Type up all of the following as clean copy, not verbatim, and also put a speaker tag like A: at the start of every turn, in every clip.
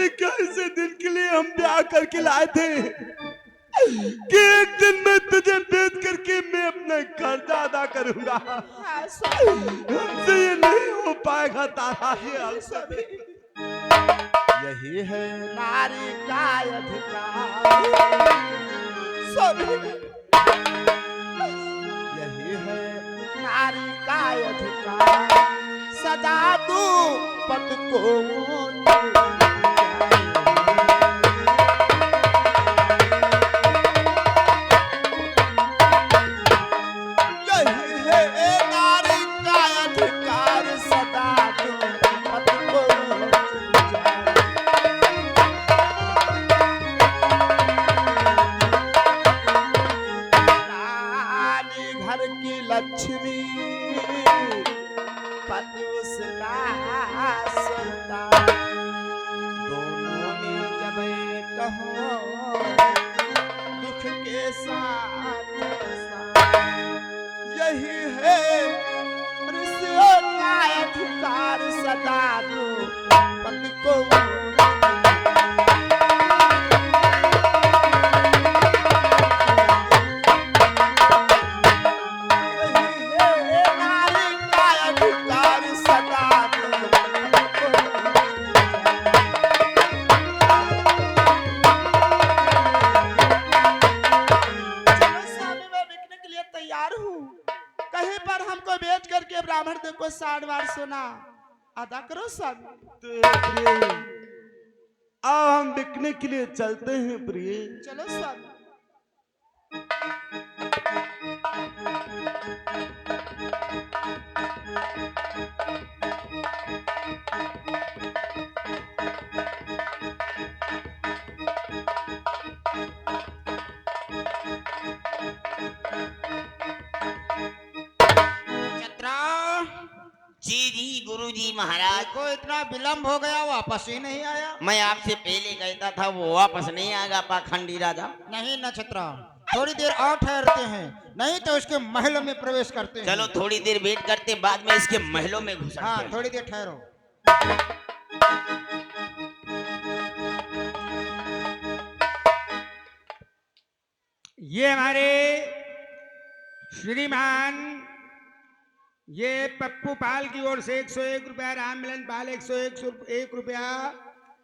A: क्या इसे दिन के लिए हम ब्याह करके लाए थे कि एक दिन में तुझे बेच करके मैं अपना कर्जा अदा करूंगा।
B: हाँ स्वामी,
A: हमसे ये नहीं हो पाएगा तारा, ये हमसे
B: स्वामी।
A: यही है
B: नारी का अधिकार स्वामी,
A: यही है
B: नारी का अधिकार सजा दू पत को। यही है नारी का अधिकार सजा दू पत को। रानी घर की लक्ष्मी पति उसका सुल्तान, दोनों में जब एक हो दुख के साथ साथ। यही है ऋषियों का अधिकार सदा दो पति को। कहीं पर हमको बेच करके ब्राह्मण देव को 60 बार सुना अदा करो सब।
A: तो प्रिय, आओ हम बिकने के लिए चलते हैं प्रिय।
B: चलो सब।
C: जी जी गुरुजी महाराज,
B: को इतना विलंब हो गया वापस ही नहीं आया।
C: मैं आपसे पहले कहता था वो वापस नहीं आएगा पाखंडी राजा।
B: नहीं नक्षत्र, थोड़ी देर और ठहरते हैं, नहीं तो उसके महलों में प्रवेश करते हैं।
C: चलो थोड़ी देर वेट करते, बाद में इसके महलों में घुसते
B: हाँ
C: हैं।
B: थोड़ी देर ठहरो।
D: ये हमारे श्रीमान ये पप्पू पाल की ओर से 101 रुपया, राम मिलन पाल 101 रुपया,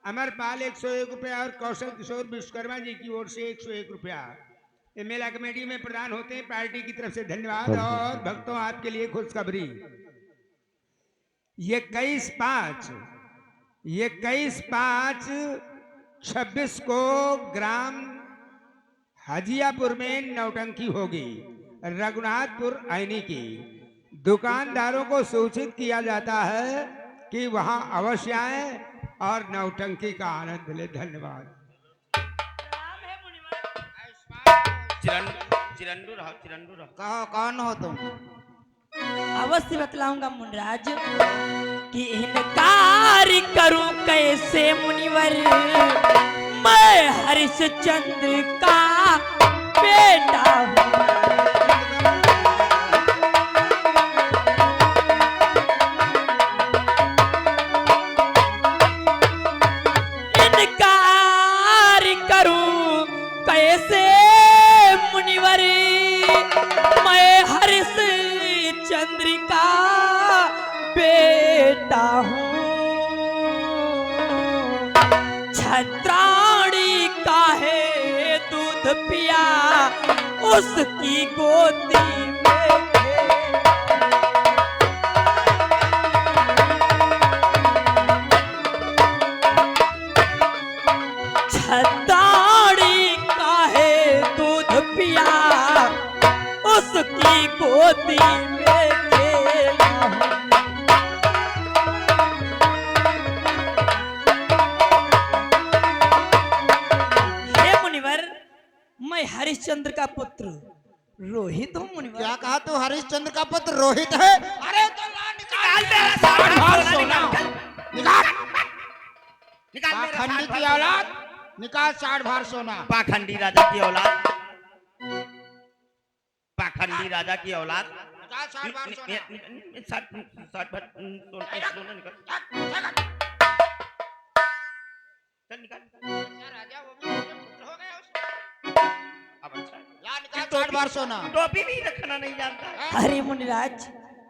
D: अमर पाल 101 रुपया और कौशल किशोर विश्वकर्मा जी की ओर से 101 रुपया ये मेला कमेटी में प्रदान होते हैं। पार्टी की तरफ से धन्यवाद। और भक्तों आपके लिए खुशखबरी, 21/5/26 को ग्राम हाजियापुर में नौटंकी होगी। रघुनाथपुर ऐनी की दुकानदारों को सूचित किया जाता है कि वहां अवश्य आए और नौटंकी का आनंद ले। धन्यवाद।
C: चिरंडू रहो।
B: कहो कौन हो तुम?
E: अवश्य बतलाऊंगा मुनिराज कि इनकार करूं कैसे मुनिवर, मैं हरिश्चंद्र का बेटा हूं। इनकार करूं कैसे मुनिवर, मैं हरिश्चंद्र का बेटा हूं। छत्राणी का है दूध पिया उसकी गोदी में छत्राणी का है दूध पिया उसकी गोदी में खेला हूं। हे मुनिवर, मैं हरिश्चंद्र का पुत्र रोहित हूँ मुनिवर।
B: क्या कहा तू? हरिश्चंद्र का पुत्र रोहित है? अरे तो ला निकाल मेरा सोना,
C: निकाल मेरा
B: पाखंडी की औलाद, निकाल 60 भार सोना।
C: पाखंडी राजा की औलाद, पाखंडी राजा की औलाद।
B: निकाल 60 भार सोना।
C: 60 भर सोना निकल। चल निकाल।
B: अच्छा राजा वो भी राजा पुत्र हो गया उसका।
C: अब अच्छा
B: ला निकाल 60 बार सोना।
C: टोपी भी रखना नहीं जानता।
E: अरे मुनिराज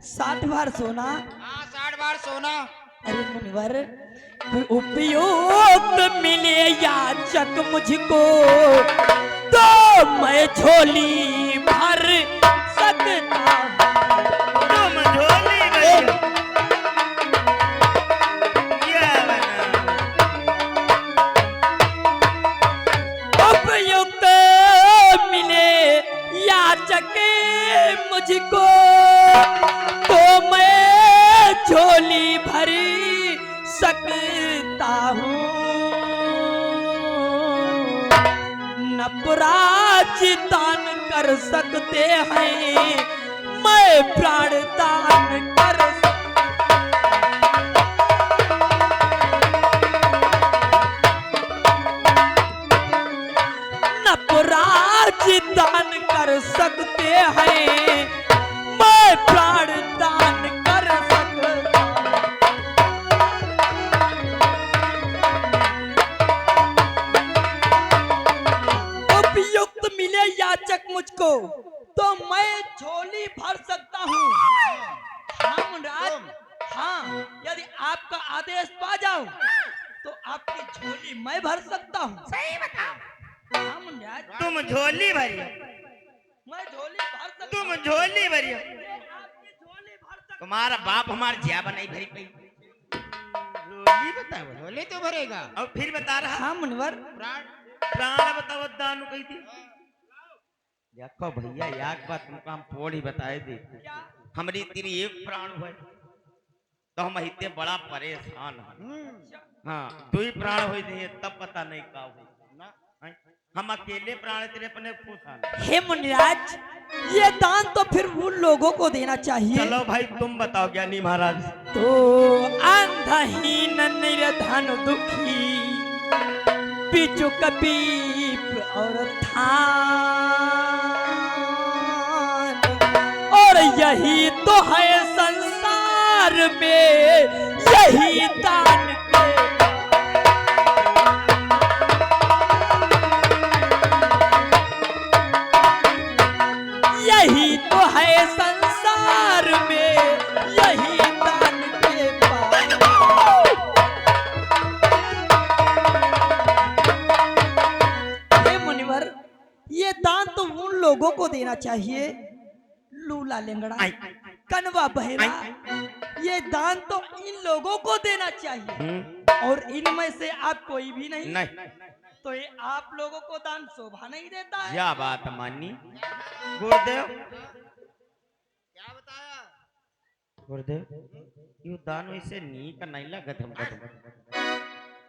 E: 60 बार सोना।
B: हाँ 60 बार सोना।
E: अरे मुनिवर उपयुक्त मिले याचक मुझको तो मैं झोली भर सकता
C: तुम झोली भर ये बना।
E: उपयुक्त मिले याचक मुझको तो मैं झोली भरी सकता हूँ न प्राचितान कर सकते हैं मैं प्राण दान कर न प्राचितान कर सकते हैं मैं प्राण दान कर सकता उपयुक्त मिले याचक मुझको तो मैं झोली भर सकता हूँ। हाँ मुनिराज, हाँ यदि आपका आदेश पा जाऊं तो आपकी झोली मैं भर सकता हूँ।
C: सही बताओ।
E: हाँ मुनिराज,
C: तुम झोली भरी हो।
E: मैं झोली भर सकता
C: तुम
E: हूँ।
C: झोली भरी हो।
E: आपकी झोली भर सकता
C: तुम्हारा बाप हमार जिया बनाई भरी पई। झोली बताओ।
B: झोली तो भरेगा।
C: और फिर बता रहा
E: हाँ मुनिवर,
B: प्राण
C: प्राण बताओ दानु कही थी। देखो भैया याक बात तुमको हम पोड़ ही बताए दे। हमारी तेरी एक प्राण हुए तो हम इतने बड़ा परेशान हैं। हाँ 2 ही प्राण हो जाए तब पता नहीं का हो ना। हम अकेले प्राण तेरे अपने खुश।
E: हे मुनिराज ये दान तो फिर उन लोगों को देना चाहिए।
C: चलो भाई तुम बताओ ज्ञानी महाराज।
E: तो अंधहीन निर्धन दुखी पिचु कपीप और थान और यही तो है संसार में यही दान के यही तो है संसार में यही दान के पार। हे मुनिवर ये दान तो उन लोगों को देना चाहिए लूला लेंगड़ा कनवा बहरा, ये दान तो इन लोगों को देना चाहिए और इनमें से आप कोई भी नहीं,
C: नहीं
E: तो ये आप लोगों को दान शोभा नहीं देता है।
C: क्या बात मानी गुरुदेव।
B: क्या बताया?
C: गुरुदेव यू दान वैसे नी का नहीं लगा हमको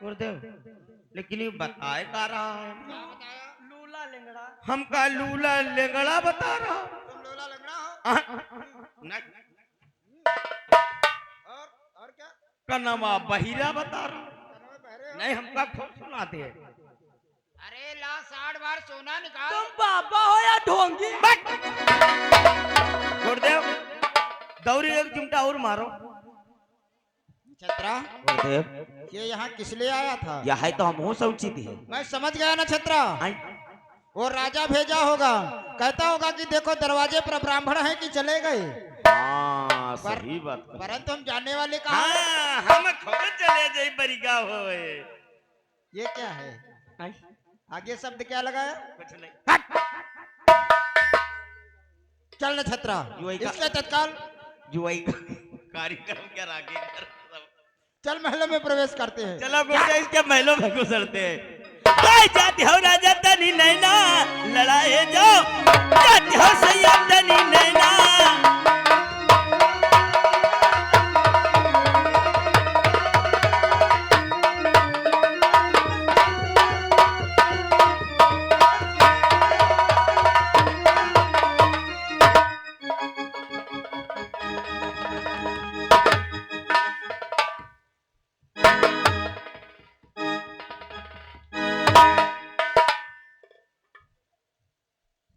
C: गुरुदेव, लेकिन ये बताए का रहा है
B: क्या बताया?
E: लूला लेंगड़ा
C: हमका लूला लेंगड़ा बता रहा।
B: तुम लोला लंगड़ा हो?
C: नहीं
B: और क्या?
C: कनमा बहिरा बता रहा।
B: कनवे बहरे हो?
C: नहीं हमका खूब सुनाते हैं।
B: अरे ला 60 बार सोना निकाल।
E: तुम बाबा हो या ढोंगी?
C: गुरुदेव दौरी एक चिमटा और मारो।
B: छत्रा
C: गुरुदेव
B: ये यहाँ किस लिए आया था?
C: यह है तो हम हो सौचित है।
B: मैं समझ गया ना छत्रा। वो राजा भेजा होगा, कहता होगा कि देखो दरवाजे पर ब्राह्मण है कि चले गए।
C: हाँ सही बात।
B: परंतु हम जानने वाले कहा
C: हाँ हम खुद चले जाए बरिगा होए।
B: ये क्या है? आगे शब्द क्या लगाया?
C: कुछ नहीं।
B: चल न छत्रा
C: युवाई का-
B: इसके तत्काल
C: जुआई कार्यक्रम क्या आगे कर सब।
B: चल महलों में प्रवेश करते हैं।
C: चलो गुरुदेव इसके महलों में गुजरते हैं। कोई जाति हो राजा तनी नैना लड़ाए जाओ, जाति हो सैयद तनी नैना।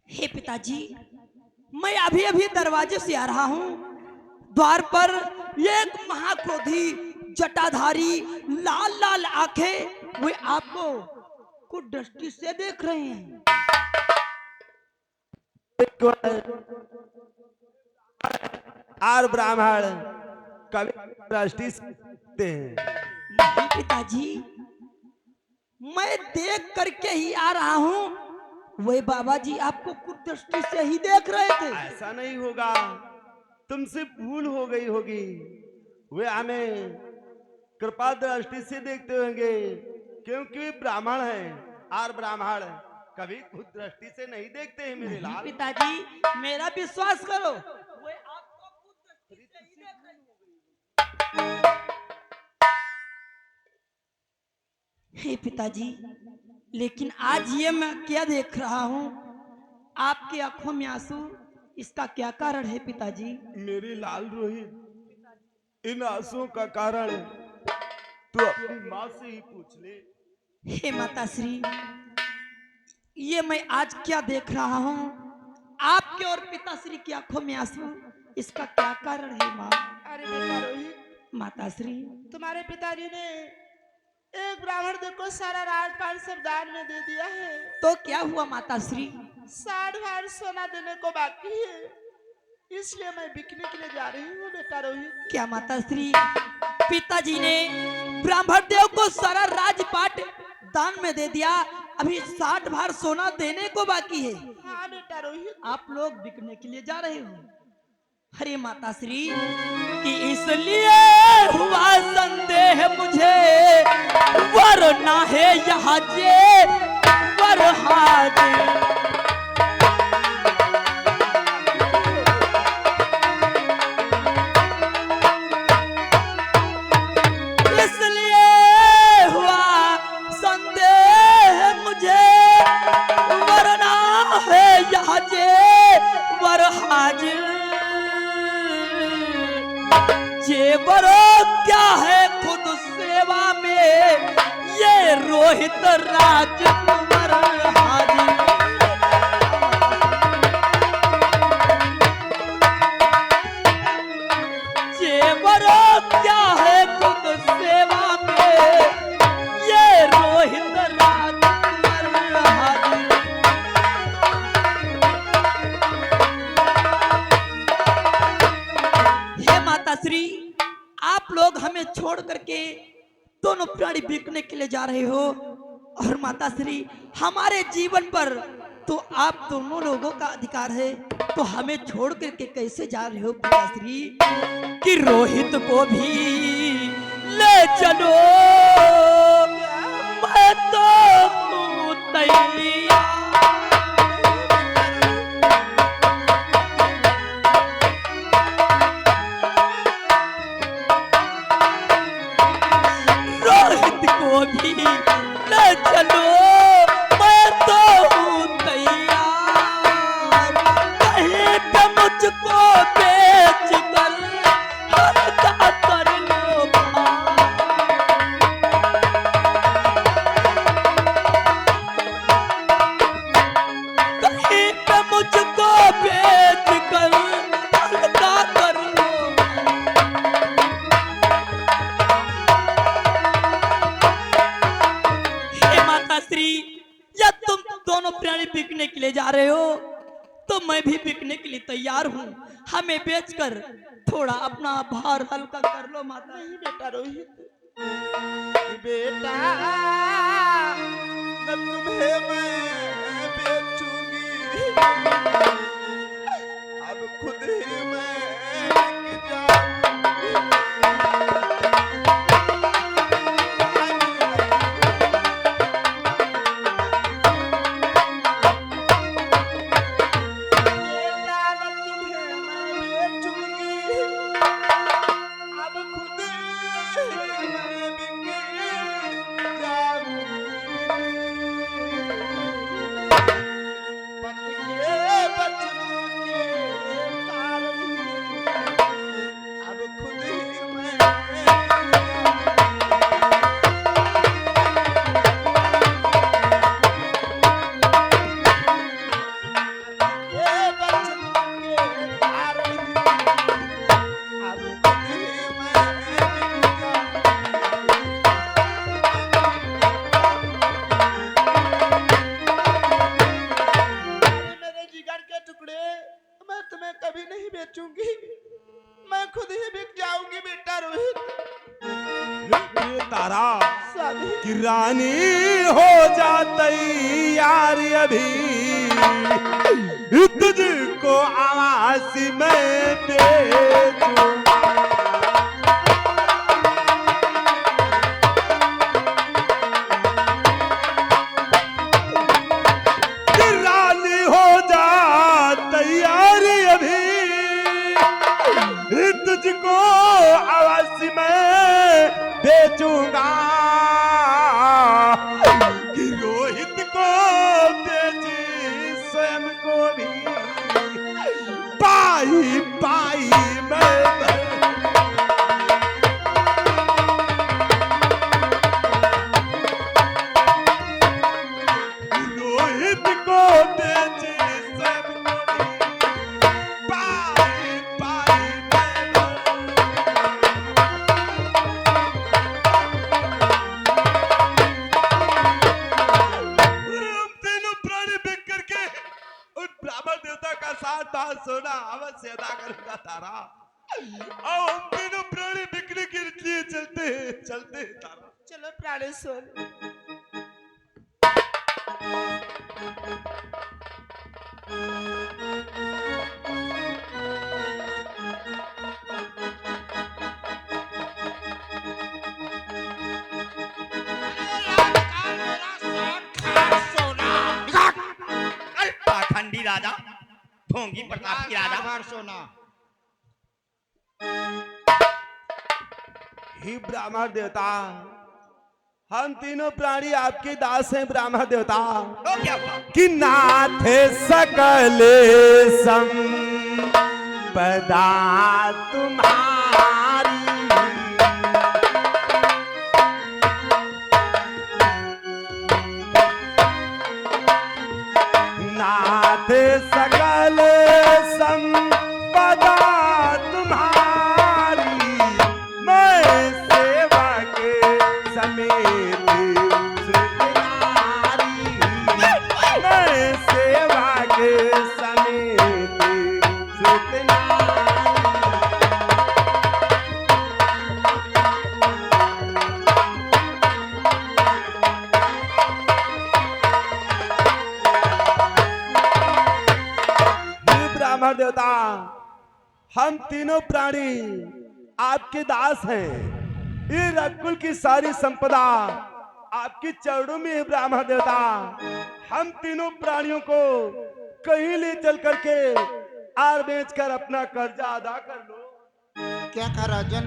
E: हे पिताजी मैं अभी अभी दरवाजे से आ रहा हूँ। द्वार पर एक महाक्रोधी जटाधारी लाल लाल आंखें वे आपको कुछ दृष्टि से देख रहे हैं।
A: आर ब्राह्मण कभी दृष्टि से देखते हैं।
E: नहीं पिताजी, मैं देख करके ही आ रहा हूँ। वे बाबा जी आपको कुछ दृष्टि से ही देख रहे थे।
A: ऐसा नहीं होगा, तुमसे भूल हो गई होगी। वे हमें कृपा दृष्टि से देखते होंगे, क्योंकि वे ब्राह्मण हैं। और ब्राह्मण कभी खुद दृष्टि से नहीं देखते हैं मेरे
E: नहीं
A: लाल।
E: पिताजी, मेरा विश्वास करो, वे आपको कुछ दृष्टि से ही देख रहे हैं। हे पिताजी, लेकिन आज ये मैं क्या देख रहा हूँ, आपकी आंखों में आंसू, इसका क्या कारण है पिताजी?
A: मेरे लाल रोहित, इन आंसुओं का कारण तू अपनी माँ से ही पूछ ले।
E: हे माता श्री, ये मैं आज क्या देख रहा हूँ, आपके और पिताश्री की आंखों में आंसू, इसका क्या कारण है माँ?
F: अरे बेटा रोहित,
E: माता श्री,
F: तुम्हारे पिताजी ने एक ब्राह्मण देखो सारा राजपाट सब दान में दे दिया है।
E: तो क्या हुआ माता श्री?
F: 60 भार सोना देने को बाकी है, इसलिए मैं बिकने के लिए जा रही हूँ बेटा रोहित।
E: क्या माता श्री, पिताजी ने ब्राह्मण देव को सारा राजपाट दान में दे दिया, अभी 60 भार सोना देने को बाकी है।
F: हाँ बेटा रोहित।
E: आप लोग बिकने के लिए जा रहे हो? हरे माता श्री, कि इसलिए हुआ संदेह मुझे, वरना है यहाँ जे वरहाज। क्या है खुद सेवा में ये रोहित राजकुमार हाजी। जेवर क्या है खुद सेवा में ये रोहित राजकुमार हाजी। हे माता श्री, आप लोग हमें छोड़ करके दोनों प्राणी बिकने के लिए जा रहे हो, और माता श्री हमारे जीवन पर तो आप दोनों लोगों का अधिकार है, तो हमें छोड़ करके कैसे जा रहे हो माता श्री? कि रोहित को भी ले चलो, मैं तो हूं तैयार। भी ले चलो, मैं तो हूँ तैयार। कहीं पे मुझको बेच कर हल्का कर लो कहीं पे मुझको बेच कर हल्का कर लो। या तुम दोनों प्राणी बिकने के लिए जा रहे हो, तो मैं भी बिकने के लिए तैयार हूँ। हमें बेचकर थोड़ा अपना भार हल्का कर लो माता।
F: नहीं बेटा रोहित, बेटा न तुम्हें मैं बेचूंगी, अब खुद ही मैं बिक जाऊंगी।
A: रानी हो जाती यार अभी तुझको आवाज में दे दूं। रानी हो जा तैयार अभी तुझको आवाज में बेचूंगा कि रोहित को बेची स्वयं को भी पाई पाई मैं रोहित को बेची स्वयं को भी पाई पाई तीनों प्राणी बिक करके उन ब्राह्मण देवता का साथ बात सोना अवश्य अदा करूंगा तारा। आओ हम तीनों प्राणी बिकने के लिए चलते हैं तारा।
F: चलो प्राणेश्वर।
C: पाखंडी राजा, ढोंगी प्रताप की राजा।
B: बार सोना
A: हे ब्राह्मण देवता, हम तीनों प्राणी आपके दास हैं ब्राह्मण देवता।
C: तो क्या हुआ?
A: कि नाथ सकल संपदा तुम्हारी नाथ सकल संपदा तुम्हारी मैं सेवा के समेत श्रृंगारी मैं सेवा के समेत श्रृंगारी। ब्राह्मण देवता, हम तीनों प्राणी आपके दास हैं। ये रघुकुल की सारी संपदा आपके चरणों में है ब्राह्मण देवता। हम तीनों प्राणियों को कहीं ले चल करके आर बेचकर अपना कर्जा अदा कर लो।
B: क्या कहा राजन?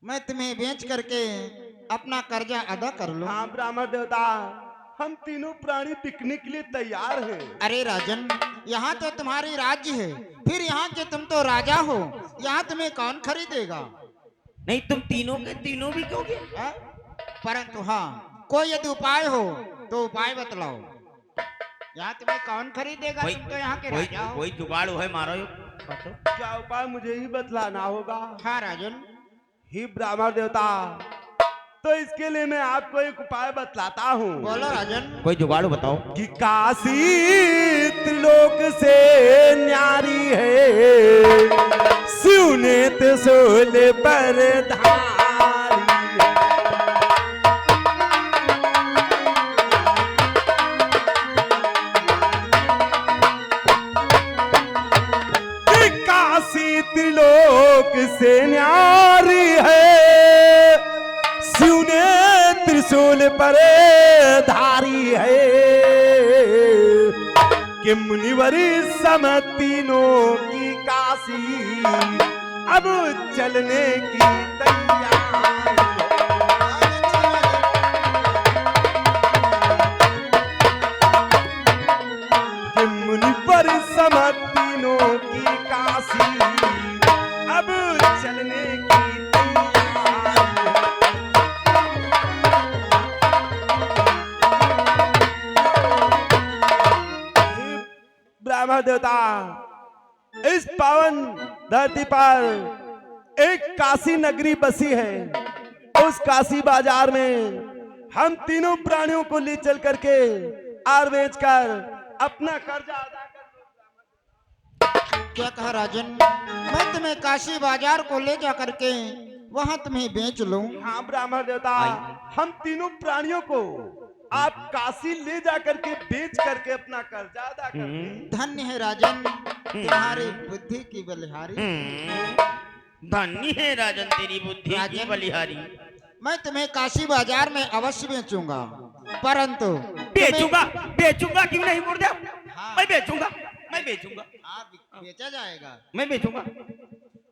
B: मैं तुम्हें बेच करके अपना कर्जा अदा कर लूं?
A: हाँ ब्राह्मण देवता, हम तीनों प्राणी बिकने के लिए तैयार हैं।
B: अरे राजन, यहाँ तो तुम्हारी राज्य है, फिर यहाँ के तुम तो राजा हो, यहाँ तुम्हें कौन खरीदेगा?
C: नहीं, तुम तीनों के तीनों भी क्योंकि
B: हाँ? परंतु हाँ, कोई यदि उपाय हो तो उपाय बतलाओ। यहाँ तुम्हें कौन खरीदेगा?
C: कोई
B: तुम तो यहाँ के
C: कोई
B: राजा हो।
C: कोई जुगाड़ है मारो यो।
A: क्या उपाय मुझे ही बतलाना होगा?
B: हाँ राजन।
A: ही ब्राह्मण देवता, तो इसके लिए मैं आपको एक उपाय बतलाता हूँ।
B: बोलो राजन।
C: कोई जुगाड़ बताओ।
A: कि काशी त्रिलोक से न्यारी है, शिव ने त्रिशूल पर धारी है। कि काशी त्रिलोक से न्यारी है, शिव ने त्रिशूल पर धारी है। कि मुनिवरी सम तीनों की काशी अब चलने की तैयारी है। कि मुनिवर सम तीनों की काशी अब चलने की तैयारी है। ब्राह्मण देवता, इस पावन धरती पर एक काशी नगरी बसी है। उस काशी बाजार में हम तीनों प्राणियों को ले चल करके आर बेचकर अपना कर्जा अदा कर।
B: क्या कहा राजन? मैं तुम्हें काशी बाजार को ले जा करके वहाँ तुम्हें बेच लूं।
A: हाँ ब्राह्मण देवता, हम तीनों प्राणियों को आप काशी ले जा करके बेच करके अपना कर्जा अदा कर दें।
B: धन्य है राजन तुम्हारी बुद्धि की बलिहारी।
C: धन्य है राजन तेरी बुद्धि की
B: राजन।
C: बलिहारी।
B: मैं तुम्हें काशी बाजार में अवश्य बेचूंगा, परंतु
C: बेचूंगा, बेचूंगा क्यों नहीं गुरुदेव?
B: हाँ।
C: मैं बेचूंगा, मैं बेचूंगा,
B: बेचा जाएगा,
C: मैं बेचूंगा।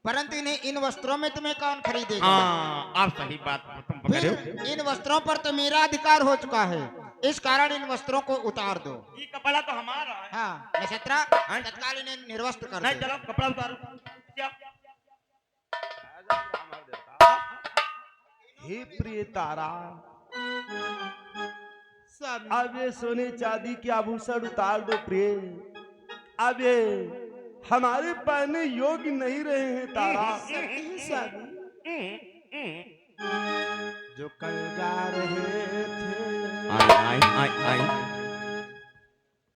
B: परंतु इन्हें इन वस्त्रों में तुम्हें कौन खरीदेगा?
C: हाँ, आप सही बात तुम पकड़े हो।
B: फिर इन वस्त्रों पर तो मेरा अधिकार हो चुका है, इस कारण इन वस्त्रों को उतार दो।
C: ये कपड़ा तो हमारा है।
B: हाँ नक्षत्रा, तत्काल इन्हें निर्वस्त्र कर
C: नहीं
B: दो।
C: चलो कपड़ा उतारो। क्या?
A: हे प्रिय तारा,
F: स्वामी
A: अब ये सोने चांदी के आभूषण उतार दो प्रिय। अब ये हमारे पहनने योग्य नहीं रहे हैं तारा।
F: स्वामी
A: जो कल गा रहे थे
C: आई आई आई आई